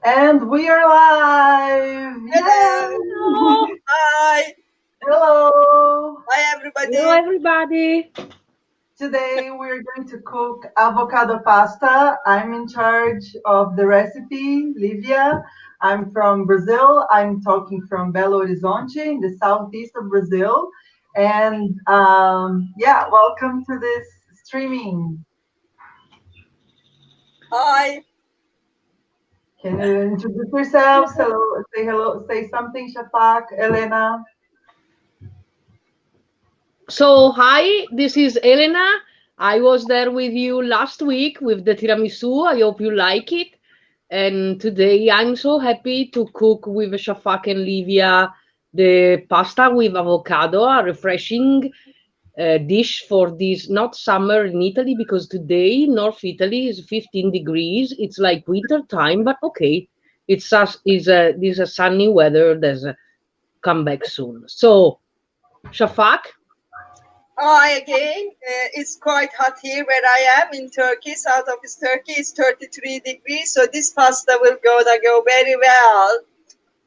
And we are live! Hello. Yay! Hi. Hello! Hi, Hello, everybody. everybody. Today we're going to cook avocado pasta. I'm in charge of the recipe, Livia. I'm from Brazil. I'm talking from Belo Horizonte in the southeast of Brazil. And yeah, welcome to this streaming. Hi. Can you introduce yourselves? Hello, say something, Shafak, Elena. So, hi, this is Elena. I was there with you last week with the tiramisu. I hope you like it. And today I'm so happy to cook with Shafak and Livia the pasta with avocado, a refreshing dish for this not summer in Italy because today North Italy is 15 degrees. It's like winter time, but okay. This a sunny weather. There's a come back soon. So, Shafak, Hi again. It's quite hot here where I am in Turkey. South of Turkey is 33 degrees. So this pasta will go very well.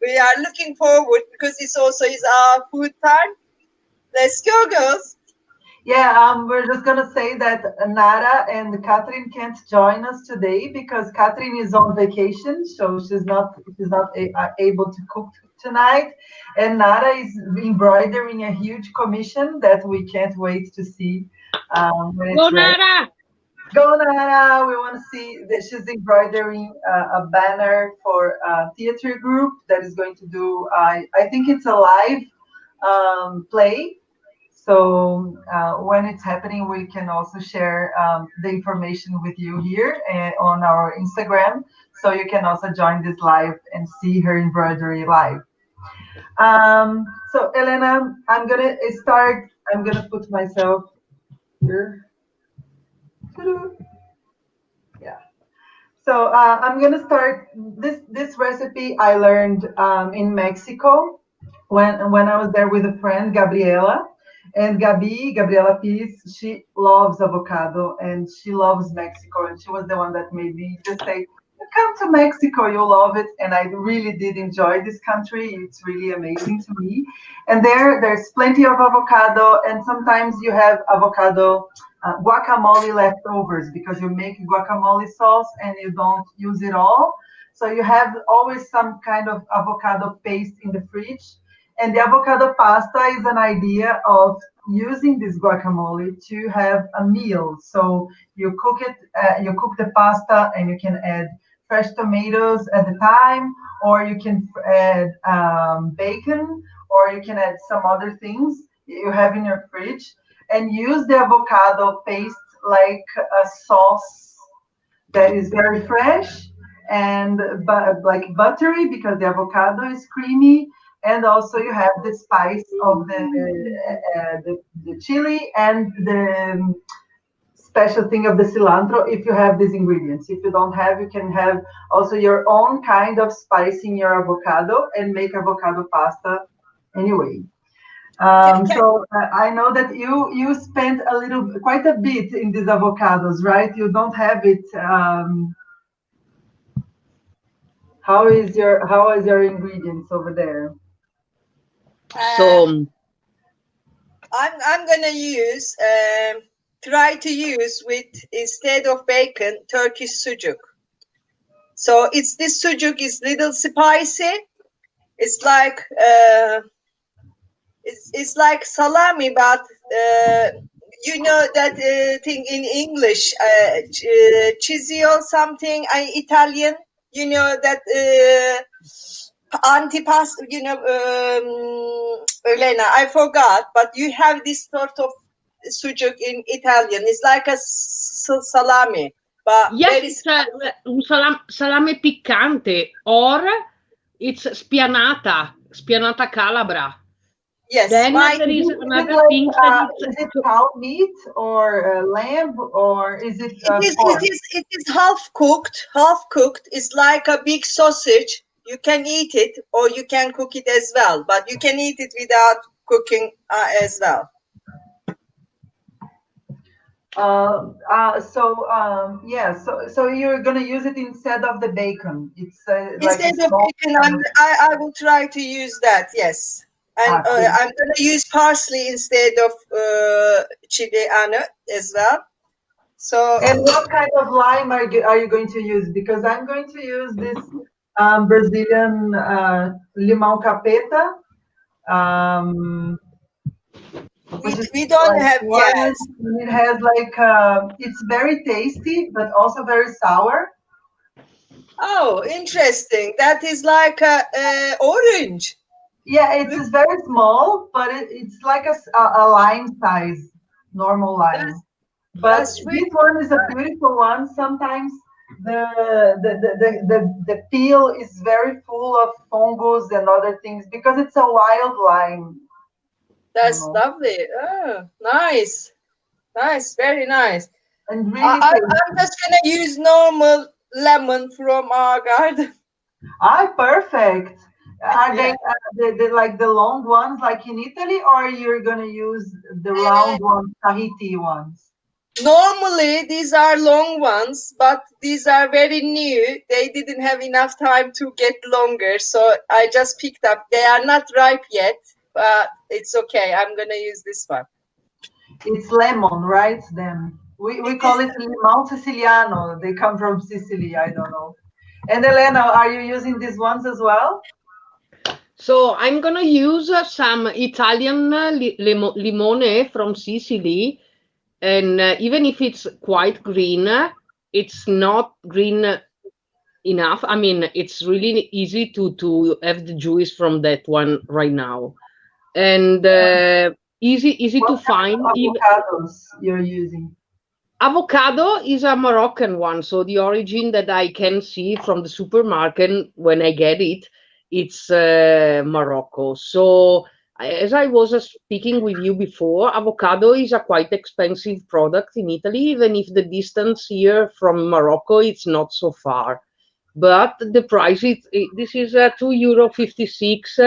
We are looking forward because it's also is our food time. Let's go, girls. Yeah, we're just gonna say that Nara and Catherine can't join us today because Catherine is on vacation, so she's not able to cook tonight. And Nara is embroidering a huge commission that we can't wait to see when go it's ready. Nara! Go Nara! We want to see that she's embroidering a banner for a theater group that is going to do. I think it's a live play, so when it's happening, we can also share the information with you here on our Instagram. So you can also join this live and see her embroidery live. So Elena, I'm gonna start. I'm gonna put myself here. Yeah. So I'm gonna start this recipe I learned in Mexico when I was there with a friend, Gabriela. And Gabriela Pires, she loves avocado and she loves Mexico. And she was the one that made me just say, come to Mexico, you'll love it. And I really did enjoy this country. It's really amazing to me. And there's plenty of avocado. And sometimes you have avocado guacamole leftovers because you make guacamole sauce and you don't use it all. So you have always some kind of avocado paste in the fridge. And the avocado pasta is an idea of using this guacamole to have a meal. So you cook the pasta, and you can add fresh tomatoes at the time, or you can add bacon, or you can add some other things you have in your fridge, and use the avocado paste like a sauce that is very fresh and like buttery because the avocado is creamy, and also you have the spice of the chili and the special thing of the cilantro if you have these ingredients. If you don't have, you can have also your own kind of spice in your avocado and make avocado pasta anyway. Can, So I know that you spent quite a bit in these avocados, right? You don't have it. How is your ingredients over there? uh, So, I'm gonna use try to use with instead of bacon Turkish sucuk. So it's this sucuk is little spicy. It's like it's like salami, but you know that thing in English, cheesy or something. Italian, you know that antipasto. You know, Elena, I forgot, but you have this sort of sucuk in Italian. It's like a salami, but yes, very it's un salame piccante, or it's spianata calabra. yes. Then My there is Is it another like thing that is it it's cow meat or lamb or is it It is, it pork? is, it is half cooked. Half cooked. It's like a big sausage. You can eat it, or you can cook it as well. But you can eat it without cooking as well. Yeah, so you're gonna use it instead of the bacon. It's like a Instead of small bacon, kind of I will try to use that. Yes, and good. I'm gonna use parsley instead of chili anu as well. So And what kind of lime are you going to use? Because I'm going to use this Brazilian limão capeta, um, which is we don't like have, orange. yes. And it has like it's very tasty, but also very sour. Oh, interesting. That is like a orange. Yeah, it's Look, just very small, but it's like a lime size, normal lime. that's But that's really this one is a beautiful one. Sometimes the peel is very full of fungus and other things because it's a wild lime, you that's know, lovely. Oh, nice, nice, very nice. and really I'm tasty. just gonna use normal lemon from our garden. Ah, perfect. Are they Yeah. like the long ones like in Italy, or you're gonna use the Uh, round ones, Tahiti ones? Normally, these are long ones, but these are very new. They didn't have enough time to get longer, so I just picked up. They are not ripe yet, but it's okay. I'm gonna use this one. It's lemon, right? Then we It call is. it limão siciliano. They come from Sicily. I don't know. And Elena, are you using these ones as well? So I'm gonna use some Italian limone from Sicily, and even if it's quite green, it's not green enough. I mean, it's really easy to have the juice from that one right now, and easy What to kind find. of avocados you're using? Avocado is a Moroccan one, so the origin that I can see from the supermarket when I get it, it's Morocco. So as I was speaking with you before, avocado is a quite expensive product in Italy, even if the distance here from Morocco it's not so far. But the price this is €2.56,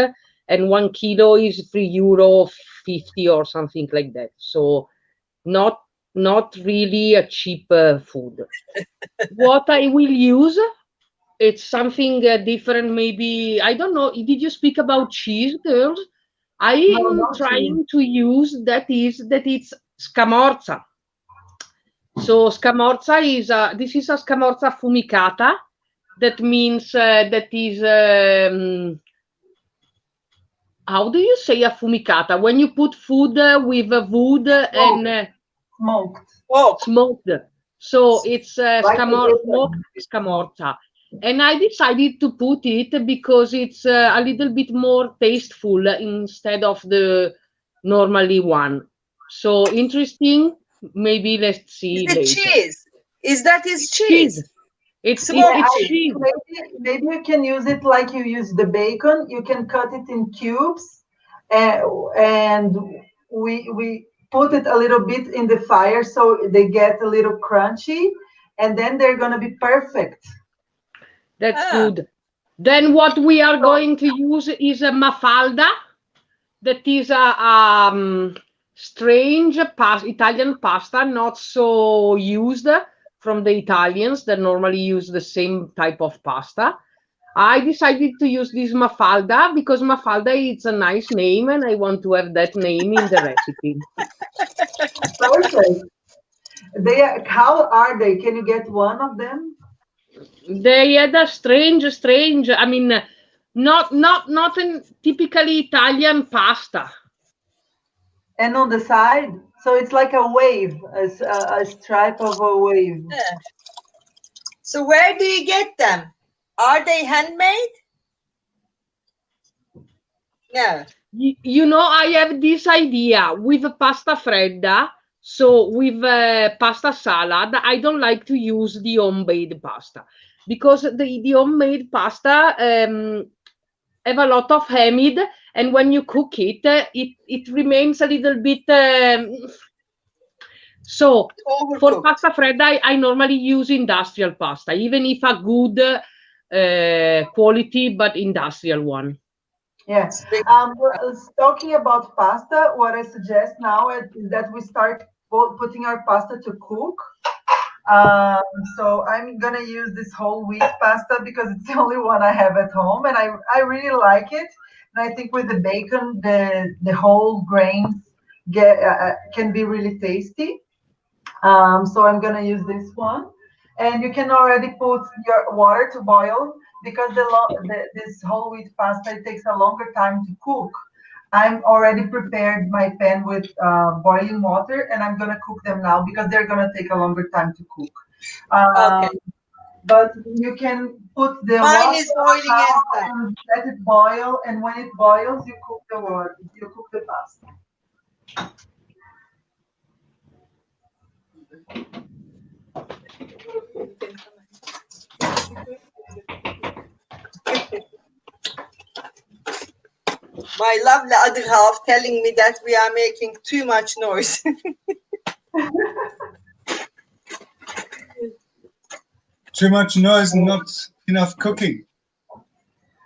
and 1 kilo is €3.50 or something like that. So not not really a cheap food. What I will use, it's something different. Maybe I don't know. Did you speak about cheese, girls? No, I'm no cheese. trying to use that it's scamorza. So scamorza is this is a scamorza affumicata. That means that is how do you say affumicata when you put food with wood and Smoked, smoked, Oh, smoked. So it's like a smoked bacon. scamorza. And I decided to put it because it's a little bit more tasteful instead of the normally one. So interesting. Maybe let's is see it later. cheese? Is that is It's cheese. cheese? Yeah, Smoked It's I cheese. think cheese. maybe you can use it like you use the bacon. You can cut it in cubes, and, and we put it a little bit in the fire so they get a little crunchy, and then they're gonna be perfect. That's Ah, good. Then what we are So going to use is a mafalda. That is a strange Italian pasta, not so used from the Italians that normally use the same type of pasta. I decided to use this mafalda because mafalda is a nice name and I want to have that name in the recipe. perfect. How are they? Can you get one of them? They had a strange. I mean, not a typically Italian pasta. And on the side, so it's like a wave, a stripe of a wave. yeah. So where do you get them? Are they handmade? No. You know, I have this idea with pasta fredda. So with pasta salad, I don't like to use the homemade pasta because the homemade pasta have a lot of amide, and when you cook it, it remains a little bit. So for Overcooked. pasta fredda, I normally use industrial pasta, even if a good quality, but industrial one. Yeah. Spring. Talking about pasta, what I suggest now is that we start putting our pasta to cook. So I'm gonna use this whole wheat pasta because it's the only one I have at home, and I really like it. And I think with the bacon, the whole grains can be really tasty. So I'm gonna use this one, and you can already put your water to boil because this whole wheat pasta it takes a longer time to cook. I'm already prepared my pan with boiling water, and I'm gonna cook them now because they're gonna take a longer time to cook. Okay. But you can put the Mine water is boiling as well. and let it boil, and when it boils, you cook the water. You cook the pasta. My lovely other half telling me that we are making too much noise. Too much noise and not enough cooking.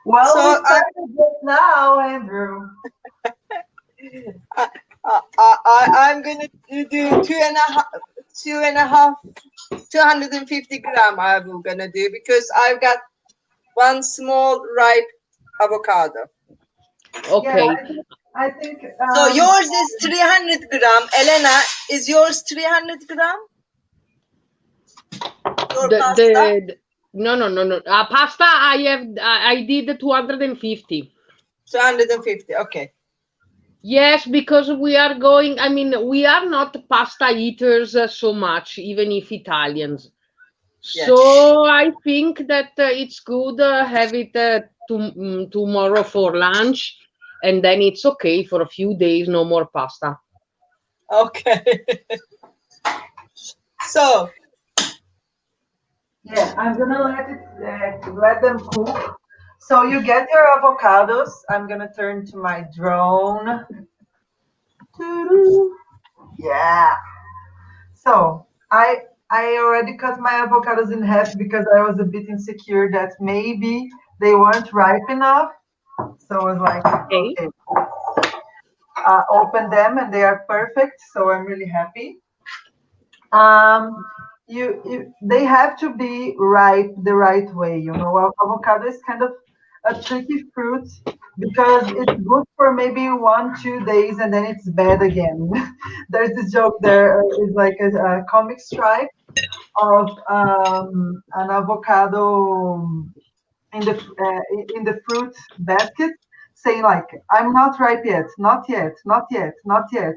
Well, So we started just now, Andrew. I'm gonna do 250 gram. I'm gonna do because I've got one small ripe avocado. Okay. Yeah, I think. So yours is 300 gram. Elena, is yours 300 gram? Your pasta? No. Pasta, I did 250. 250. Okay. Yes, because we are going, I mean, we are not pasta eaters so much, even if Italians. Yes. So I think that it's good have it tomorrow for lunch, and then it's okay for a few days, no more pasta. Okay. So Yeah, I'm gonna let them cook. So you get your avocados. I'm gonna turn to my drone. Doo-doo. Yeah. So I already cut my avocados in half because I was a bit insecure that maybe they weren't ripe enough. So I was like, Okay. okay, open them and they are perfect. So I'm really happy. Um, they have to be ripe the right way. You know, avocado is kind of a tricky fruit because it's good for maybe 1 2 days and then it's bad again. There's this joke there is like a comic strip of an avocado in the fruit basket saying like, "I'm not ripe yet, not yet, not yet, not yet,"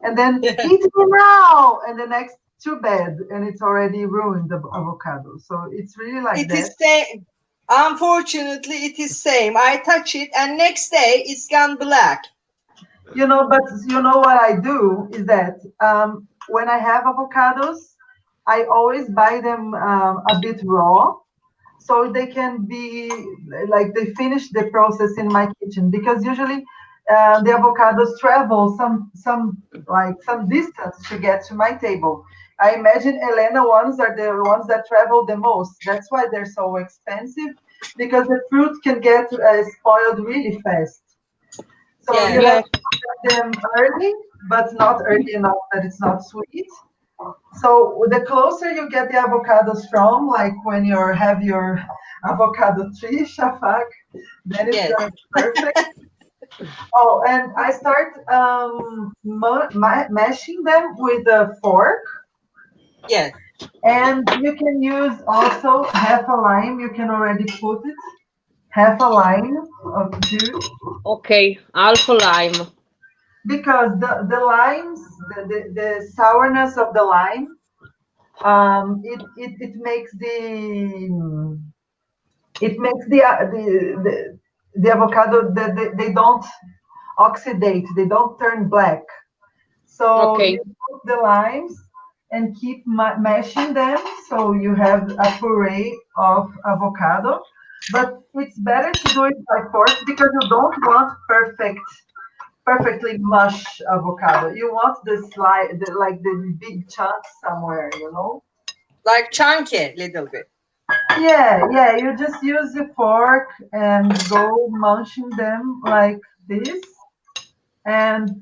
and then eat me now, and the next too bad, and it's already ruined the avocado. So it's really like it that. is same. Unfortunately, it is same. I touch it, and next day it's gone black. You know, but you know what I do is that when I have avocados, I always buy them a bit raw so they can be like they finish the process in my kitchen because usually the avocados travel some distance to get to my table. I imagine Elena ones are the ones that travel the most. That's why they're so expensive because the fruit can get spoiled really fast. So Yeah. you have Yes. to get them early, but not early enough that it's not sweet. So the closer you get the avocados from, like when you have your avocado tree, Shafak, then it's Yes. gonna be perfect. Oh, and I start mashing them with a fork, Yes. and you can use also half a lime. You can already put it half a lime of juice Okay. Half a lime. because the limes, the sourness of the lime, it makes the avocado that they don't oxidate, they don't turn black. So Okay. you put the limes and keep mashing them so you have a puree of avocado. But it's better to do it by force because you don't want perfectly mush avocado. You want like the big chunks somewhere, you know? Like chunky, little bit. Yeah. You just use the fork and go munching them like this. And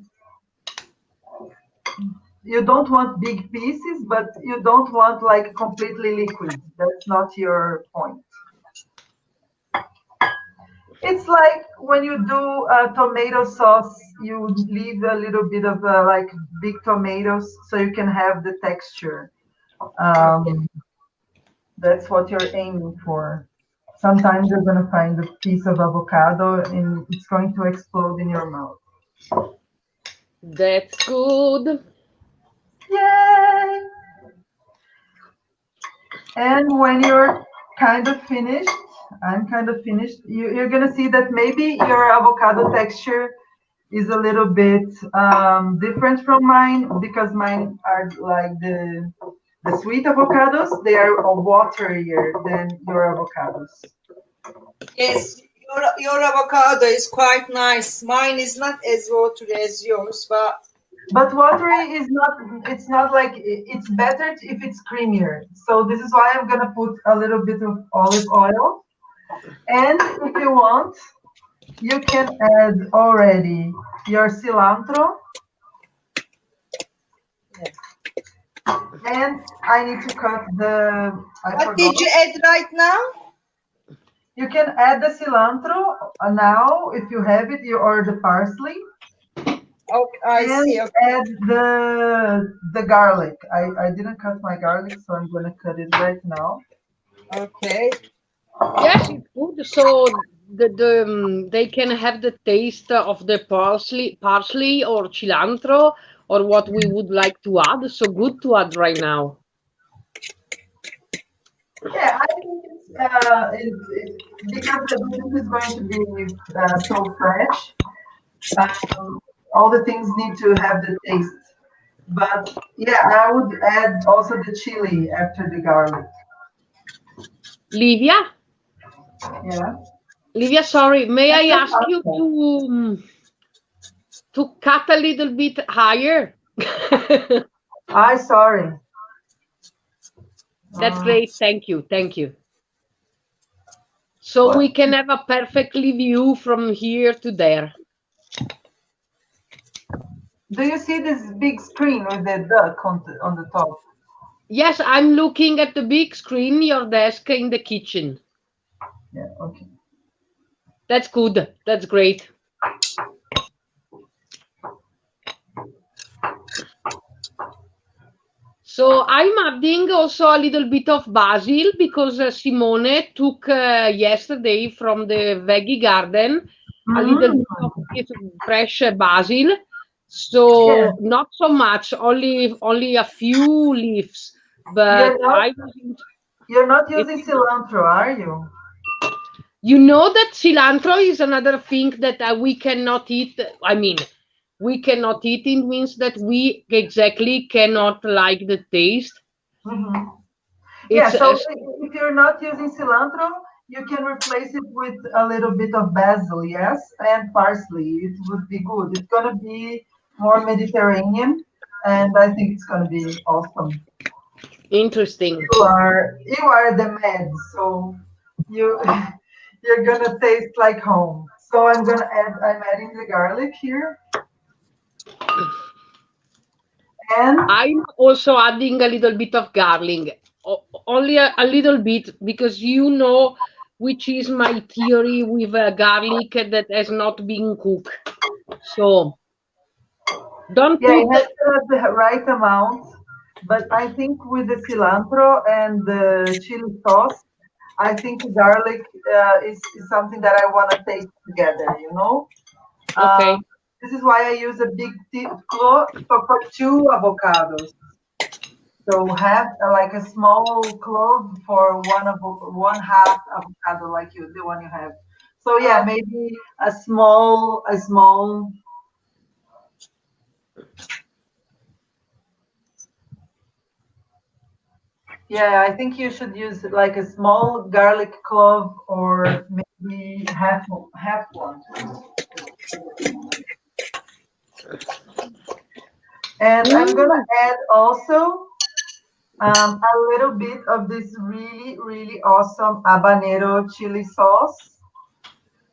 you don't want big pieces, but you don't want like completely liquid. That's not your point. It's like when you do tomato sauce, you leave a little bit of like big tomatoes so you can have the texture. Okay. Um, that's what you're aiming for. Sometimes you're gonna find a piece of avocado and it's going to explode in your mouth. That's good. Yay! And when you're kind of finished, I'm kind of finished, you're gonna see that maybe your avocado texture is a little bit different from mine because mine are like the sweet avocados. They are waterier than your avocados. Yes, your avocado is quite nice. Mine is not as watery as yours, but But watery is not. It's not like it's better if it's creamier. So this is why I'm gonna put a little bit of olive oil. And if you want, you can add already your cilantro. And I need to cut the. I what forgot. did you add right now? You can add the cilantro now if you have it, or the parsley, Okay, I see. and Okay. add the garlic. I didn't cut my garlic, so I'm gonna cut it right now. Okay. Yes, it's good. So they can have the taste of the parsley or cilantro or what we would like to add. So good to add right now. Yeah, I think because this is going to be so fresh. All the things need to have the taste. But yeah, I would add also the chili after the garlic. Livia, Yeah. Livia, sorry, may That's I the ask you pasta. to cut a little bit higher? I sorry. That's Uh, great. Thank you. Thank you. So what? we can have a perfectly view from here to there. Do you see this big screen with the duck on the top? Yes, I'm looking at the big screen, your desk in the kitchen. Yeah. Okay. That's good. That's great. So I'm adding also a little bit of basil because Simone took yesterday from the veggie garden a little Mm, bit of this fresh basil. yeah. So not so much, only a few leaves. You're But not you're not it using is, cilantro, are you? you know that cilantro is another thing that we cannot eat. I mean, we cannot eat. It means that we exactly cannot like the taste. Hmm. Yeah. It's So if you're not using cilantro, you can replace it with a little bit of basil, yes, and parsley. It would be good. It's gonna be more Mediterranean, and I think it's gonna be awesome. interesting. You are the med, so you you're gonna taste like home. So I'm adding the garlic here and I'm also adding a little bit of garlic, only a little bit, because you know which is my theory with garlic that has not been cooked. So don't yeah, it put. has to have the right amount. But I think with the cilantro and the chili sauce, I think the garlic is something that I want to taste together, you know? Um, Okay. this is why I use a big clove for two avocados. So have like a small clove for one half avocado, like the one you have. So yeah, Uh, maybe a small. Yeah, I think you should use like a small garlic clove or maybe half one. And I'm gonna Mm, add also a little bit of this really, really awesome habanero chili sauce.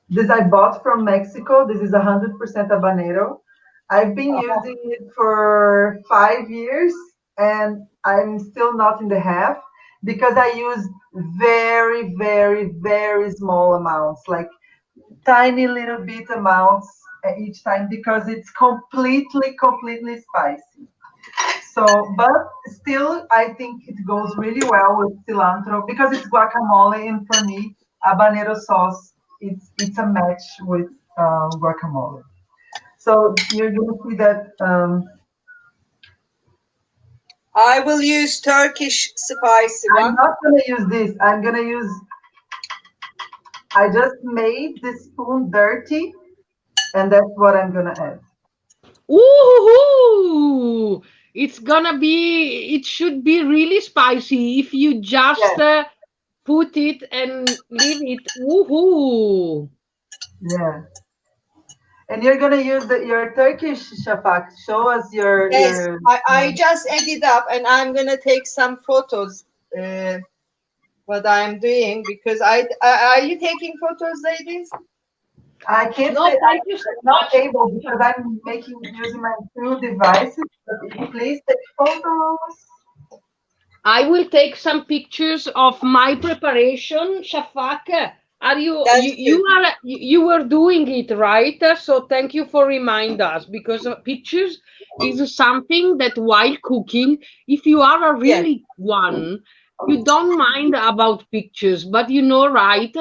This I bought from Mexico. This is 100% habanero. I've been using it for 5 years and I'm still not in the half because I use very, very, very small amounts, like tiny little bit amounts each time because it's completely, completely spicy. So, but still, I think it goes really well with cilantro because it's guacamole, and for me, habanero sauce it's a match with guacamole. So you're gonna see that I will use Turkish spicy I'm one. not gonna use this. I'm gonna use. I just made this spoon dirty, and that's what I'm gonna add. Ooh, it's gonna be, it should be really spicy if you just Yes, put it and leave it. Woohoo! yeah. And you're gonna use your Turkish shafak. Show us Yes, your. I just added up and I'm gonna take some photos. What I'm doing because are you taking photos, ladies? I can't No, say thank you so I'm not much. able because I'm making using my two devices. But please take photos. I will take some pictures of my preparation. Shafak, are That's good. you were doing it right? So thank you for remind us because pictures is something that while cooking, if you are a Yes. really one, you don't mind about pictures. But you know, right,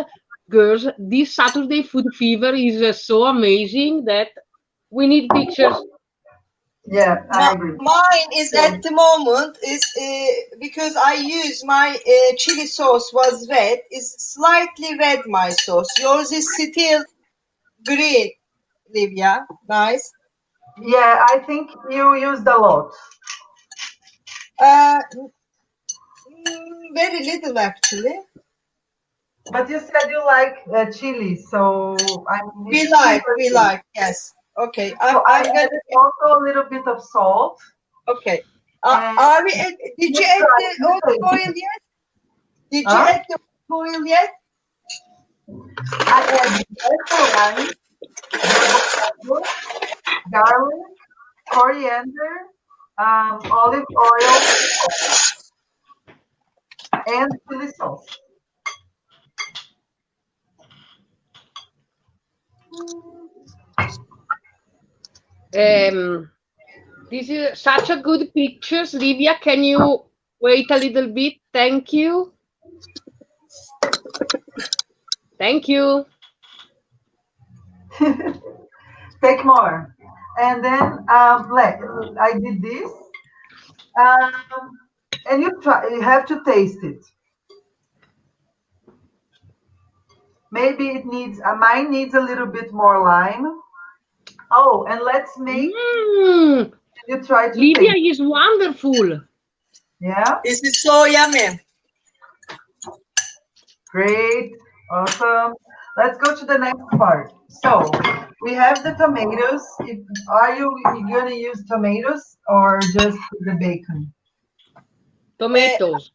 girls, this Saturday Food Fever is so amazing that we need pictures. Yeah, I agree. Mine is So, at the moment is because I use my chili sauce was red. Is slightly red my sauce. Yours is still green, Livia. Nice. yeah, I think you used a lot. Uh, very little actually. But you said you like chili, so I mean We it's chili like, we or like. Yes. Okay. so I I'm gonna. added also a little bit of salt Okay. and Are we? Did you you add try the you olive taste oil it. yet? Did you Huh? add the olive oil yet? I added purple lime, the avocado, garlic, coriander, olive oil, and chili sauce. Um, this is such a good pictures. Livia, can you wait a little bit? Thank you. Thank you. Take more. And then I did this. Um, and you try. You have to taste it. Maybe it needs. Mine needs a little bit more lime. Oh, and let's make. Mm, You try to Livia taste. is wonderful. Yeah. This is so yummy. Great. Awesome. Let's go to the next part. So we have the tomatoes. Are you gonna use tomatoes or just the bacon? Uh, Tomatoes.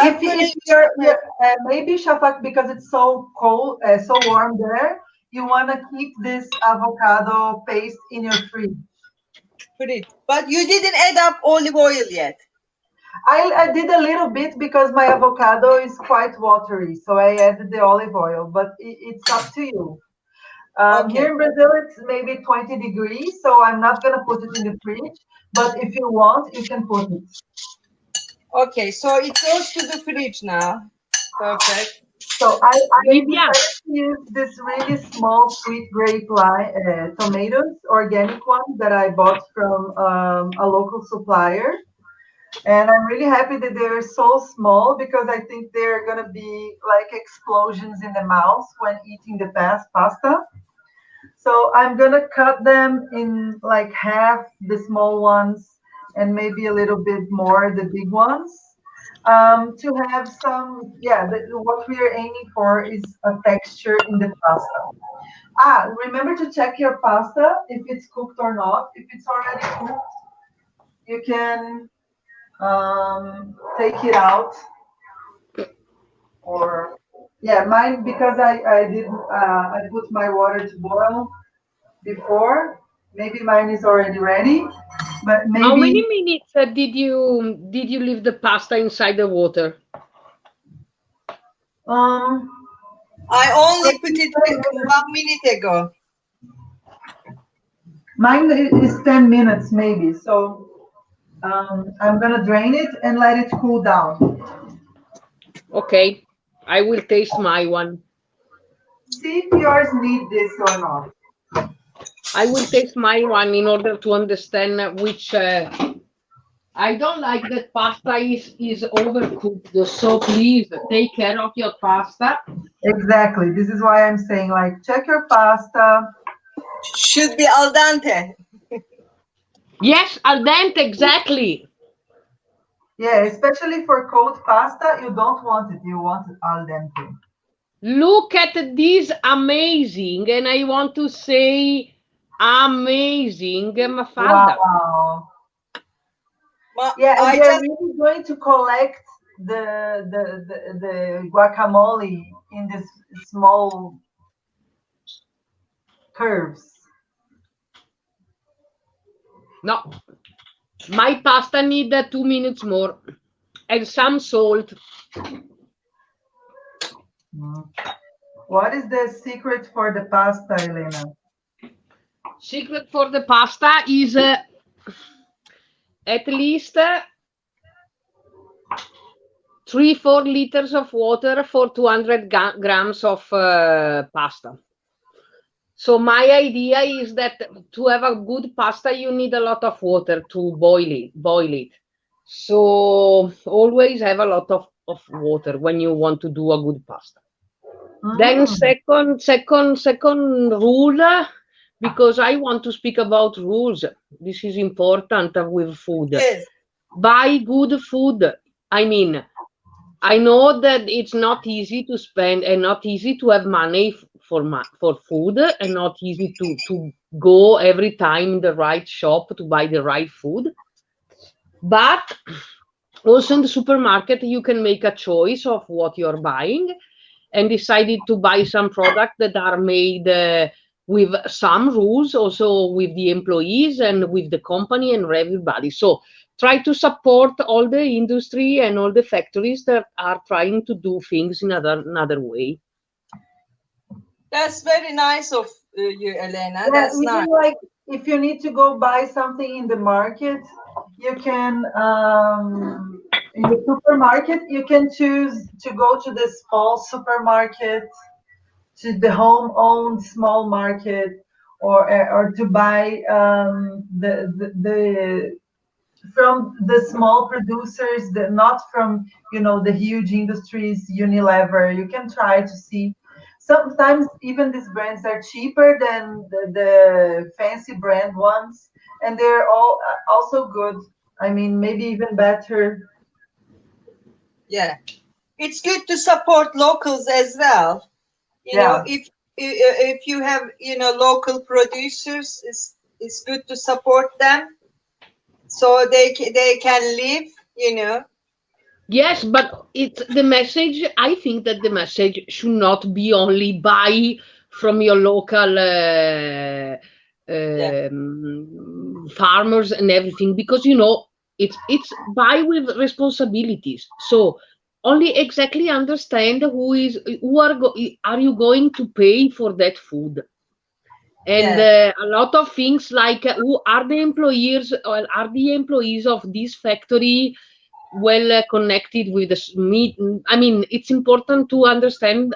If I'm gonna if use you're maybe Shafak because it's so cold, so warm there, you wanna keep this avocado paste in your fridge. it. But you didn't add up olive oil yet. I did a little bit because my avocado is quite watery, so I added the olive oil. But it's up to you. Here Okay. in Brazil, it's maybe 20 degrees, so I'm not gonna put it in the fridge. But if you want, you can put it. Okay. So it goes to the fridge now. Perfect. So I Livia, decided to use this really small sweet grape tomatoes, organic ones that I bought from a local supplier. And I'm really happy that they're so small because I think they're gonna be like explosions in the mouth when eating the pasta. So I'm gonna cut them in like half the small ones and maybe a little bit more the big ones to have some. Yeah, what we are aiming for is a texture in the pasta. Ah, remember to check your pasta if it's cooked or not. If it's already cooked, you can take it out or yeah, mine because I put my water to boil before. Maybe mine is already ready, but How maybe many minutes did you leave the pasta inside the water? um I only put it 1 minute ago. mine is 10 minutes maybe. So I'm gonna drain it and let it cool down. Okay, I will taste my one. See if yours need this or not. I will taste my one in order to understand which. I don't like that pasta is overcooked. So please take care of your pasta. Exactly. This is why I'm saying like check your pasta. Should be al dente. Yes, al dente, exactly. Yeah, especially for cold pasta, you don't want it. You want it al dente. Look at this amazing, and I want to say amazing Mafalda. Wow. Yeah, and I they're just really going to collect the guacamole in this small curves. No, my pasta need 2 minutes more and some salt. Mm. What is the secret for the pasta, Elena? Secret for the pasta is at least 3-4 liters of water for 200 grams of pasta. So my idea is that to have a good pasta, you need a lot of water to boil it. So always have a lot of water when you want to do a good pasta. Then Mm. second rule, because I want to speak about rules. This is important with food. yes. Buy good food. I mean, I know that it's not easy to spend and not easy to have money for food and not easy to go every time in the right shop to buy the right food. But also in the supermarket, you can make a choice of what you're buying and decided to buy some products that are made with some rules, also with the employees and with the company and everybody. So try to support all the industry and all the factories that are trying to do things in another way. That's very nice of you, Elena. Yeah, That's nice. even like if you need to go buy something in the market, you can in the supermarket you can choose to go to the small supermarket, to the home-owned small market, or to buy the from the small producers, not from the huge industries, Unilever. You can try to see. Sometimes even these brands are cheaper than the fancy brand ones, and they're all also good. I mean, maybe even better. Yeah. It's good to support locals as well. Yeah. If you have local producers, it's good to support them so they can live. Yes, but it's the message. I think that the message should not be only buy from your local Yeah. farmers and everything, because it's buy with responsibilities. So only exactly understand are you going to pay for that food, and Yeah. a lot of things like who are the employees, or are the employees of this factory well connected with the meat. I mean, it's important to understand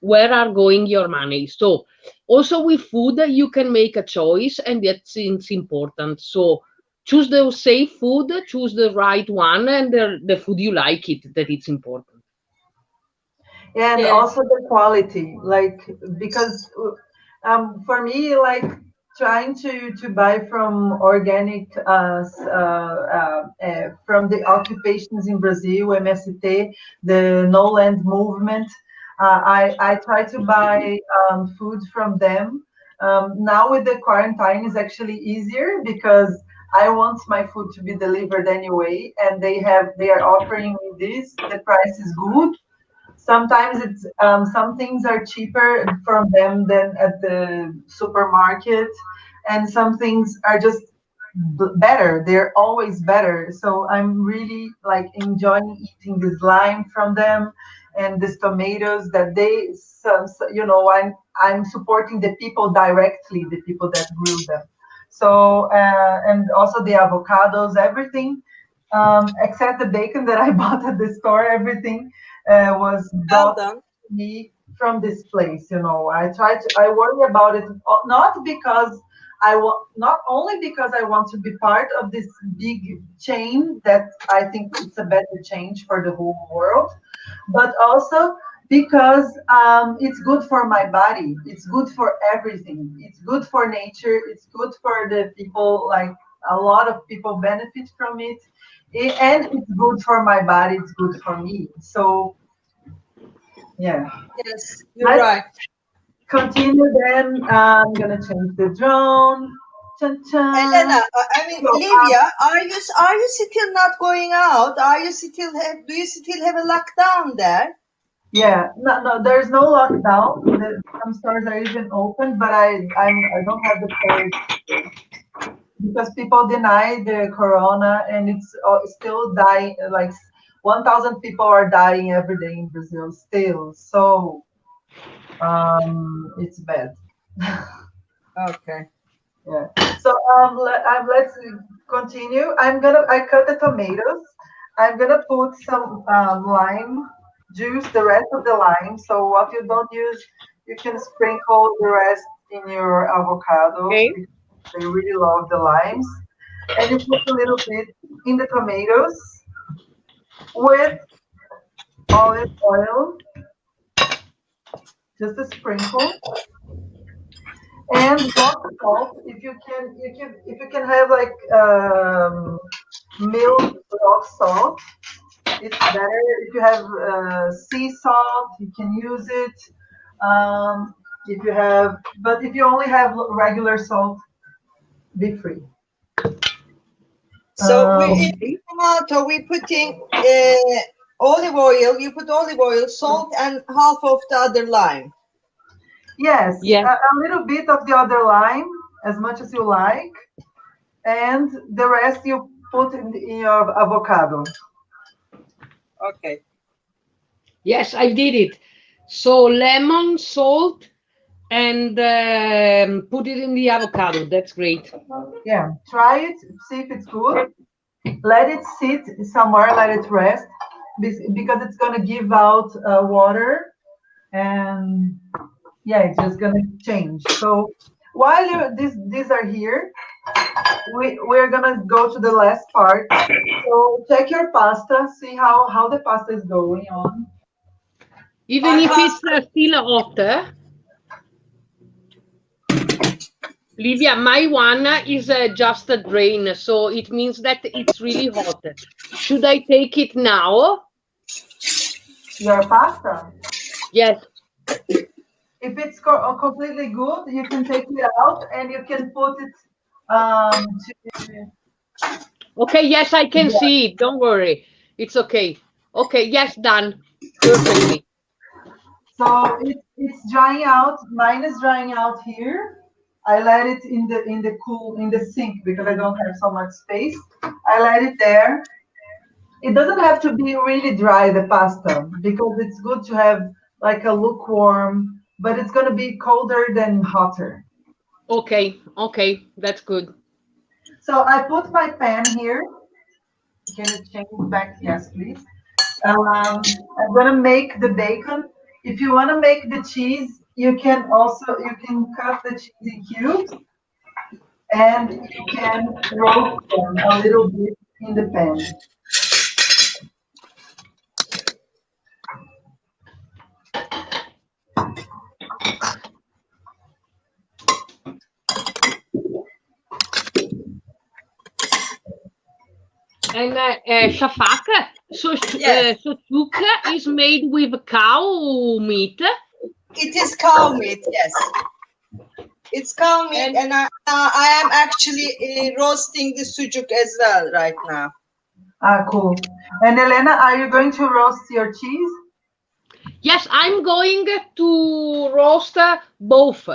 where are going your money. So also with food, you can make a choice, and it's important. So choose the safe food, choose the right one, and the food you like it. That it's important. And Yes. also the quality, like, because for me, like, trying to buy from organic from the occupations in Brazil, MST, the no land movement. I try to buy food from them. Now with the quarantine is actually easier because I want my food to be delivered anyway, and they are offering me this. The price is good. Sometimes it's some things are cheaper from them than at the supermarket. and some things are just better. They're always better. So I'm really like enjoying eating this lime from them and these tomatoes that they, you know, I'm supporting the people directly, the people that grew them. So and also the avocados, everything except the bacon that I bought at the store. Everything was Well brought done. to me from this place. You know, I worry about it not because I want, not only because I want to be part of this big chain that I think it's a better change for the whole world, but also because it's good for my body. It's good for everything. It's good for nature. It's good for the people. Like a lot of people benefit from it, and it's good for my body. It's good for me. So yeah, Yes, you're let's right. continue. Then I'm gonna change the drone. Chan, chan. Elena, I mean, So, Livia, are you still not going out? Are you still have, do you still have a lockdown there? yeah, no, there's no lockdown. Some stores are even open, but I don't have the courage because people deny the corona, and it's still dying. Like 1,000 people are dying every day in Brazil still. So it's bad. Okay. Yeah. So let's continue. I cut the tomatoes. I'm gonna put some lime juice, the rest of the lime. So what you don't use, you can sprinkle the rest in your avocado. Okay. They really love the limes. And you put a little bit in the tomatoes with olive oil, just a sprinkle, and rock salt. If you can, if you can have like milled rock salt, it's better. If you have sea salt, you can use it. If you have, but if you only have regular salt, be free. So we in Um, Okay. tomato we putting olive oil. You put olive oil, salt, and half of the other lime. yes, Yes. a little bit of the other lime, as much as you like, and the rest you put in your avocado. Okay. Yes, I did it. So lemon, salt, and put it in the avocado. That's great. Yeah, try it, see if it's good. Let it sit somewhere, let it rest, because it's gonna give out water, and yeah, it's just gonna change. So while these are here, we're gonna go to the last part. So check your pasta, see how the pasta is going on. Even I if have it's still hot, Livia, my one is just a drain, so it means that it's really hot. Should I take it now? Your pasta. Yes. If it's completely good, you can take it out and you can put it to Okay, yes, I can see it. Don't worry. It's okay. Okay, yes, done. Perfectly. so it's drying out. Mine is drying out here. I let it in the cool in the sink because I don't have so much space. I let it there. It doesn't have to be really dry, the pasta, because it's good to have like a lukewarm, but it's gonna be colder than hotter. Okay, okay, that's good. So I put my pan here. Can you change back? Yes, please. I'm gonna make the bacon. If you wanna make the cheese, you can cut the cheese in cubes and you can roast them a little bit in the pan. And Shafak, yes. so chuka is made with cow meat, It is cow meat. Yes, it's cow meat, and and I am actually roasting the sujuk as well right now. Ah, cool. And Elena, are you going to roast your cheese? yes, I'm going to roast both.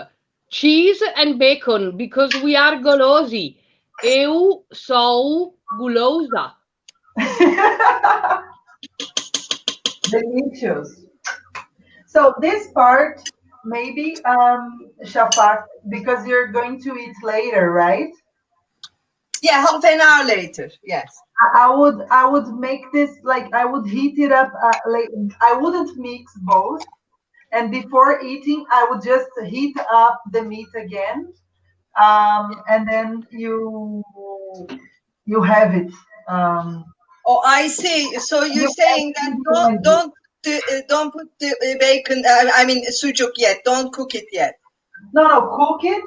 cheese and bacon because we are golosi. Eu sou gulosa. Delicious. So this part, maybe, Shafak, because you're going to eat later, right? Yeah, half an hour later. Yes. I would make this like I would heat it up. Like I wouldn't mix both, and before eating, I would just heat up the meat again, and then you have it. Oh, I see. So you're You saying that have don't put the bacon. I mean sucuk yet. Don't cook it yet. no, cook it,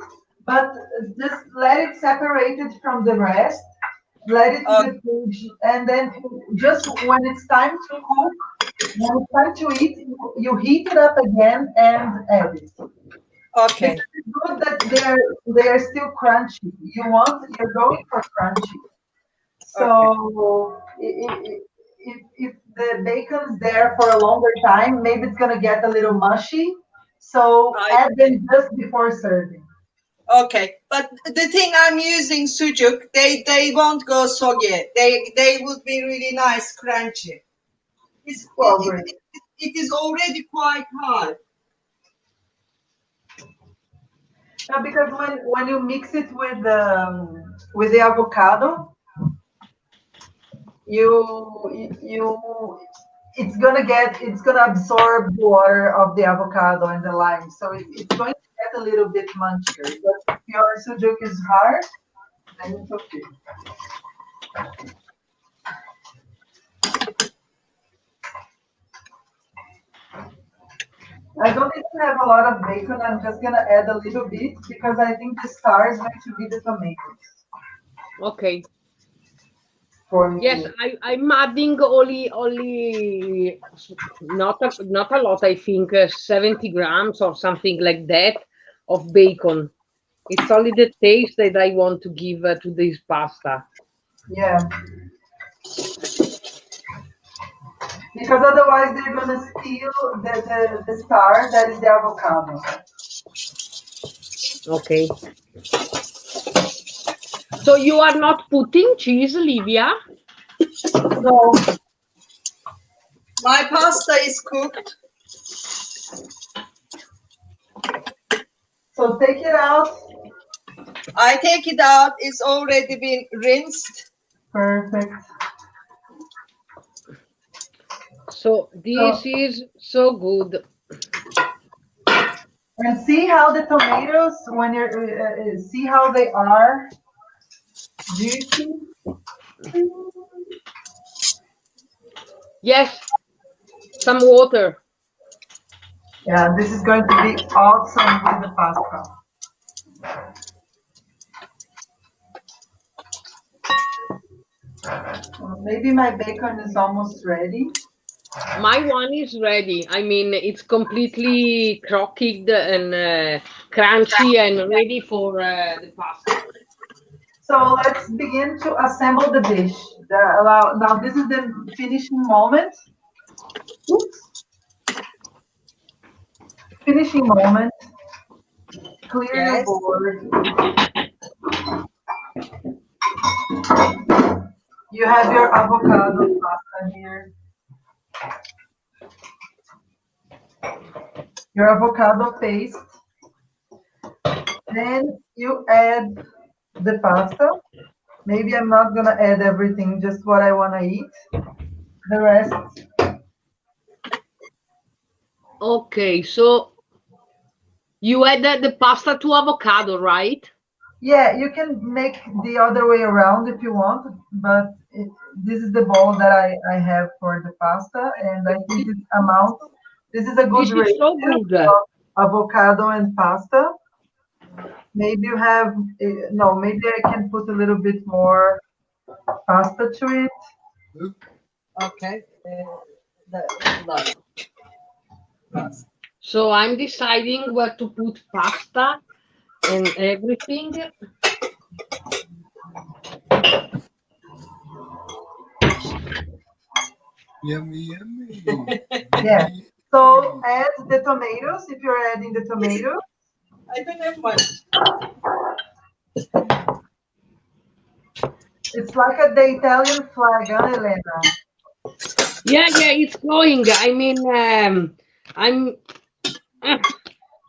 but just let it separate it from the rest. Let it in the fridge, and then just when it's time to cook, when it's time to eat, you heat it up again and add it. Okay. It's good that they are still crunchy. You're going for crunchy. So if the bacon's there for a longer time, maybe it's gonna get a little mushy. So add them just before serving. Okay, but the thing I'm using sucuk, they won't go soggy. They would be really nice, crunchy. Well, great. It is already quite hard. No, because when you mix it with the avocado, you it's gonna absorb the water of the avocado and the lime, so it's going to get a little bit munchier. But if your sujuk is hard, then it's okay. I don't even have a lot of bacon. I'm just gonna add a little bit because I think the star is going to be the tomatoes Okay. for me. Yes, I'm adding only not a lot. I think 70 grams or something like that of bacon. It's only the taste that I want to give to this pasta. Yeah, because otherwise they're gonna steal the star that is the avocado. Okay. So you are not putting cheese, Livia? No. My pasta is cooked. So take it out. I take it out. It's already been rinsed. Perfect. So this is so good. And see how the tomatoes, when you're see how they are juicy. Yes, some water. Yeah, this is going to be awesome with the pasta. Maybe my bacon is almost ready. My one is ready. I mean, it's completely croqued and crunchy and ready for the pasta. So let's begin to assemble the dish. Now this is the finishing moment. Oops. Finishing moment. Clear your board. You have your avocado pasta here. Your avocado paste. Then you add the pasta. Maybe I'm not gonna add everything, just what I wanna eat. The rest. Okay, so you add the pasta to avocado, right? Yeah, you can make the other way around if you want, but this is the bowl that I have for the pasta, and I think this is a good This is so ratio good. of avocado and pasta. Maybe you have, no, maybe I can put a little bit more pasta to it. Okay. So I'm deciding where to put pasta and everything. Yummy, yummy. Yeah. So add the tomatoes if you're adding the tomatoes. I don't have much. It's like the Italian flag, huh, Elena? Yeah, it's going. I mean, I'm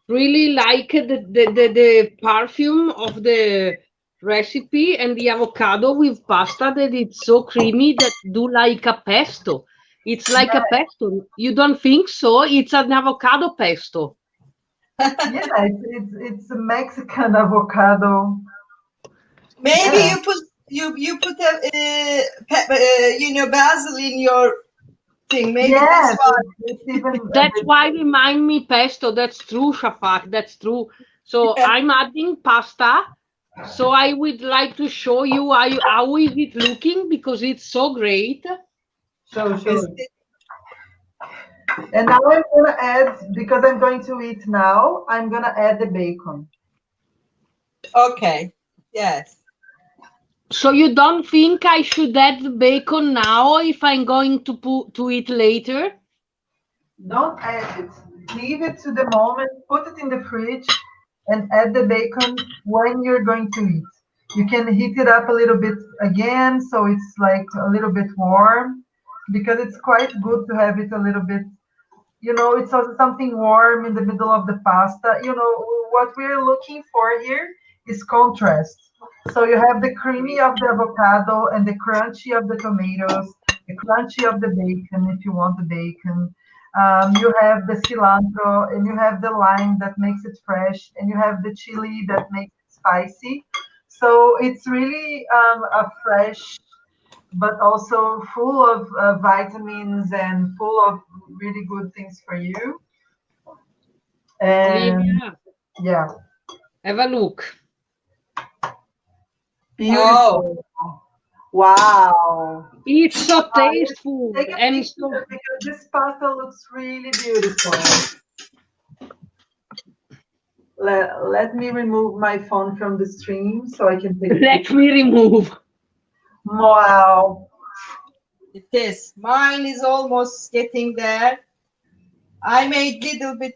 really like the perfume of the recipe and the avocado with pasta that it's so creamy that do like a pesto. It's like a pesto. You don't think so? It's an avocado pesto. Yeah, it's a Mexican avocado. Maybe Yeah. you put basil in your thing. Maybe that's Yes, why. it's even a That's bit. why remind me pesto. That's true, Shafak. That's true. So I'm adding pasta. So I would like to show you how is it looking because it's so great. Show, Is show. And now I'm gonna add, because I'm going to eat now, I'm gonna add the bacon. okay. Yes. So you don't think I should add the bacon now if I'm going to eat later? Don't add it. Leave it to the moment, put it in the fridge, and add the bacon when you're going to eat. You can heat it up a little bit again, so it's like a little bit warm, because it's quite good to have it a little bit. It's also something warm in the middle of the pasta. What we're looking for here is contrast. So you have the creamy of the avocado and the crunchy of the tomatoes, the crunchy of the bacon if you want the bacon. You have the cilantro and you have the lime that makes it fresh, and you have the chili that makes it spicy. So it's really a fresh but also full of vitamins and full of really good things for you. And Olivia, yeah, have a look. Oh, beautiful. Wow. It's so Let's tasteful take a and so picture because this pasta looks really beautiful. Let me remove my phone from the stream so I can take a let picture. me remove. Wow. it is. Mine is almost getting there. I made little bit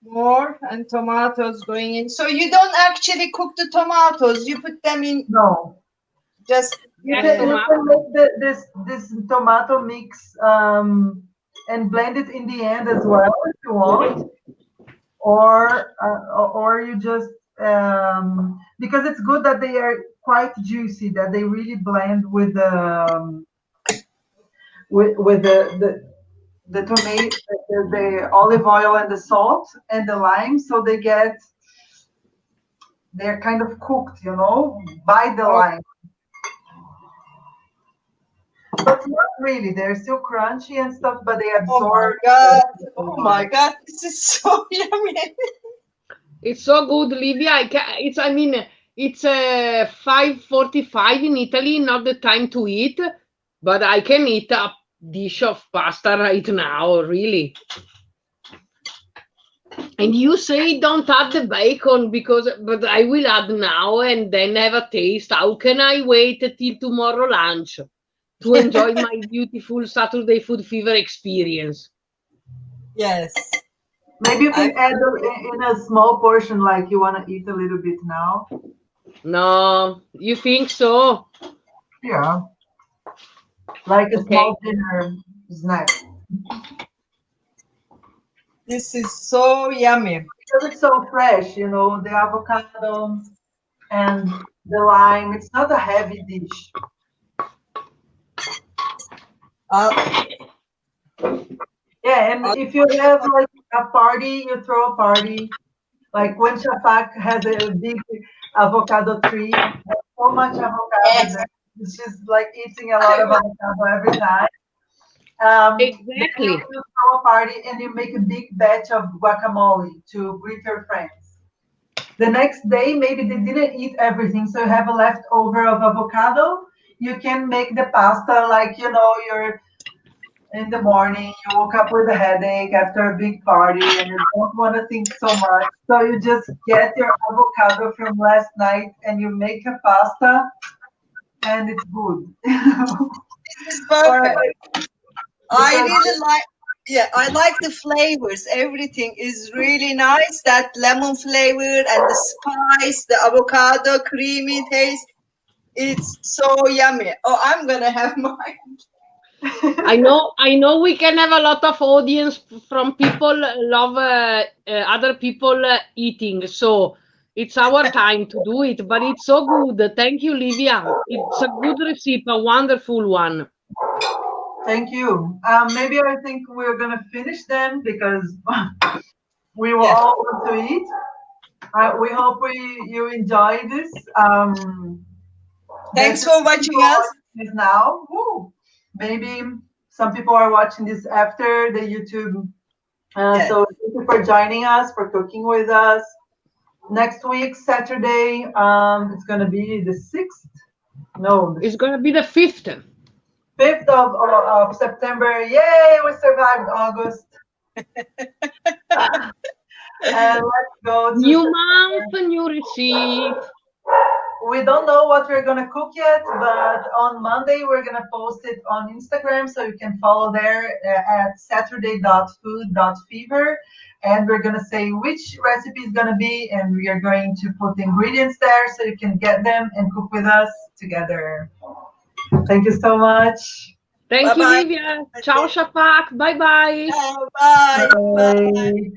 more and tomatoes going in. So you don't actually cook the tomatoes. You put them in No. just You Yes, can uh, you tomato. can make this tomato mix and blend it in the end as well if you want. Or you just because it's good that they are quite juicy, that they really blend with the tomato, the olive oil and the salt and the lime, so they're kind of cooked, by the oh, lime, but not really. They're still crunchy and stuff, but they oh my absorb god. the Oh my flavor. god. This is so yummy. It's so good, Olivia. I mean, it's 5:45 in Italy, not the time to eat, but I can eat a dish of pasta right now, really. And you say don't add the bacon but I will add now and then have a taste. How can I wait till tomorrow lunch to enjoy my beautiful Saturday Food Fever experience? Yes. Maybe you I can add in a small portion, like you want to eat a little bit now. No, you think so? Yeah, like a Okay. small dinner snack. this is so yummy. Because it's so fresh, the avocado and the lime. It's not a heavy dish. I'll, Yeah, and I'll, if you have like a party, you throw a party. Like when Shafak has a big avocado tree, there's so much avocado yes. there. She's like eating a lot of avocado every time. Then you Exactly. throw a party and you make a big batch of guacamole to greet your friends. The next day, maybe they didn't eat everything, so you have a leftover of avocado. You can make the pasta like, you're in the morning, you woke up with a headache after a big party and you don't want to think so much. So you just get your avocado from last night and you make a pasta and it's good. This is Or perfect. I because really like. Yeah, I like the flavors. Everything is really nice. That lemon flavor and the spice, the avocado creamy taste. It's so yummy. Oh, I'm gonna have mine. I know we can have a lot of audience from people love other people eating, so it's our time to do it. But it's so good. Thank you, Livia. It's a good recipe, a wonderful one. Thank you. Maybe I think we're gonna finish then because we will Yeah. all want to eat. We hope you enjoy this. There's Thanks some for watching people us. watching this now. Woo. Maybe some people are watching this after the YouTube. Yeah. So thank you for joining us, for cooking with us. Next week, Saturday, it's gonna be the 6th. No, the It's gonna be the 5th. 5th of September. Yay, we survived August. And let's go to New September. month, new recipe. We don't know what we're gonna cook yet, but on Monday we're gonna post it on Instagram, so you can follow there at saturday.food.fever, and we're gonna say which recipe is gonna be, and we are going to put the ingredients there so you can get them and cook with us together. Thank you so much. Thank you, Bye-bye. Livia. Ciao, Shapak. Bye bye. Ciao. Bye. Bye. Bye.